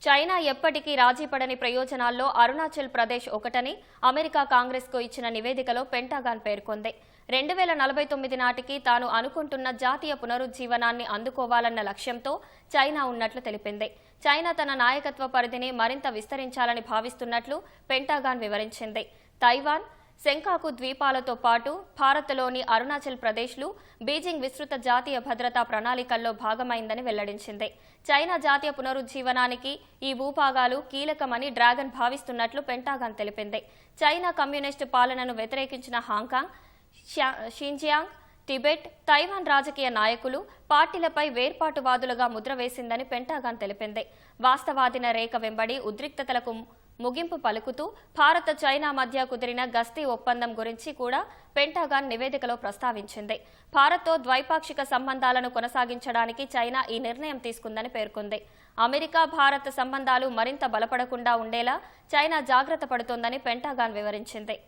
China ఎప్పటికీ రాజీపడని ప్రయోజనాల్లో అరుణాచల్ ప్రదేశ్ ఒకటని America కాంగ్రెస్కు ఇచ్చిన నివేదికలో పెంటాగాన్ పేర్కొంది. 2049 నాటికి తాను అనుకుంటున్న జాతీయ పునరుజ్జీవనాన్ని అందుకోవాలన్న లక్ష్యంతో చైనా ఉన్నట్లు తెలిపింది. చైనా తన నాయకత్వ పరిధిని మరింత విస్తరించాలని భావిస్తున్నట్లు పెంటాగాన్ వివరించింది. తైవాన్, సెంకాకు ద్వీపాలతో పాటు భారత్లోని అరుణాచల్ ప్రదేశ్లు బీజింగ్ విస్తృత జాతీయ భద్రతా ప్రణాళికల్లో భాగమైందని వెల్లడించింది. చైనా జాతీయ పునరుజ్జీవనానికి ఈ భూభాగాలు కీలకమని డ్రాగన్ భావిస్తున్నట్లు పెంటాగాన్ తెలిపింది. చైనా కమ్యూనిస్టు పాలనను వ్యతిరేకించిన హాంకాంగ్, షింజియాంగ్, టిబెట్, తైవాన్ రాజకీయ నాయకులు, పార్టీలపై వేర్పాటువాదులుగా ముద్ర వేసిందని పెంటాగాన్ తెలిపింది. వాస్తవాధీన రేఖ వెంబడి ఉద్రిక్తతలకు ముగింపు పలుకుతూ భారత్, చైనా మధ్య కుదిరిన గస్తీ ఒప్పందం గురించి కూడా పెంటాగాన్ నివేదికలో ప్రస్తావించింది. భారత్తో ద్వైపాక్షిక సంబంధాలను కొనసాగించడానికి చైనా ఈ నిర్ణయం తీసుకుందని పేర్కొంది. అమెరికా, భారత్ సంబంధాలు మరింత బలపడకుండా ఉండేలా చైనా జాగ్రత్త పడుతోందని పెంటాగాన్ వివరించింది.